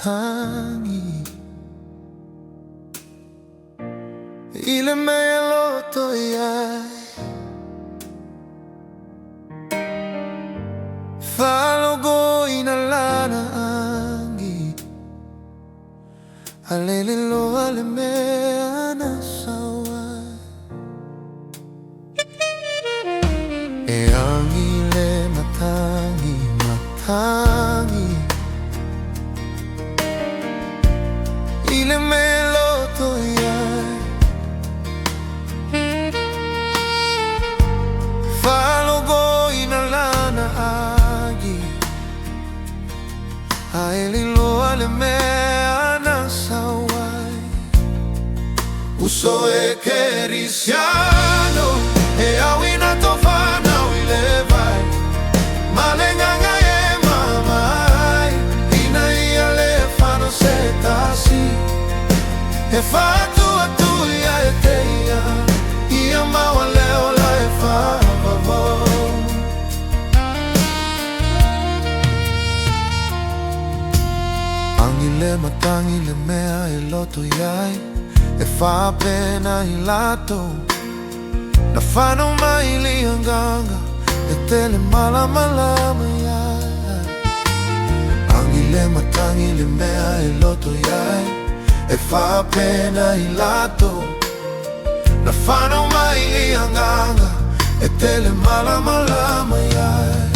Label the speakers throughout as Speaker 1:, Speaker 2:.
Speaker 1: matangi ile meloto yai Falogo inalana angi Alelilo alemeana sawa E angile matangi Ile meloto yai Falogo inalana agi Aelilo alemeana sawai Uso e kerisiano E awina tofana wilevai Malenganga e mamai Ina ia lefano setasi E fatu atu ia eteia Ia mawa leo la e favavo Angile matangile mea e loto iai E fa pena i lato Na fano mai lianganga E tele malama iai Angile matangile mea e loto iai E fa pena i lato Na fano mai lianganga E tele malama iai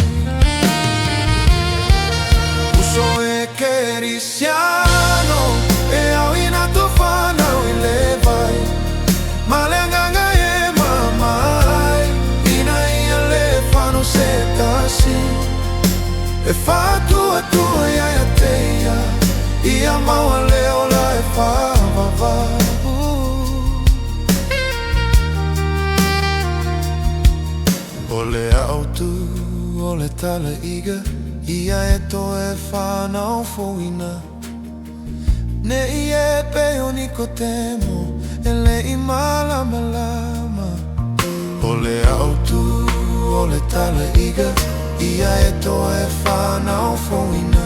Speaker 1: Uso e kerisiano E awina tofana wilevai Malenganga e mamai Ina ia lefano setasi E fatu atua ia teia Ia maua leo la e favava Ole autu, ole tala iga Ia e to e whanau fōina Ne i e peo niko temo E le i malama Ole autu, ole tala iga Ia e to e whanau fōina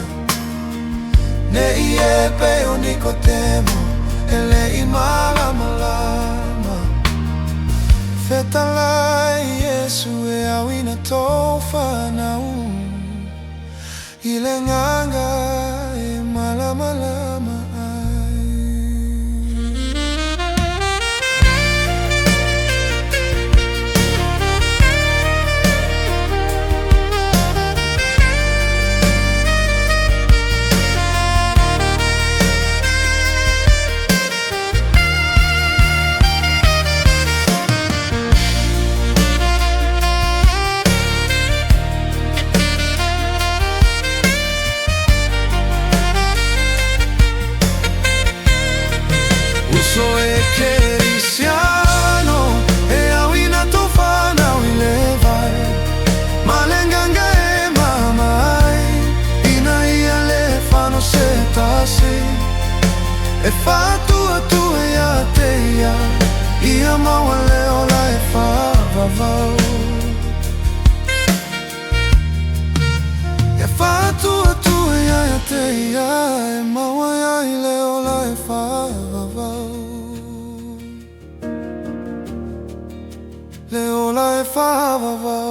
Speaker 1: Ne i e peo niko temo E le i malama Fetalai Yesu e awina tō whanau Ile nganga e malama ai Uso e kerisiano E awina tofana wilevai Malenganga e mamai Ina ia lefano setasi E fatu atu ia teia Ia maua leo la e favavau E fatu atu ia teia E maua ia leo la e favavau Leo la e favavau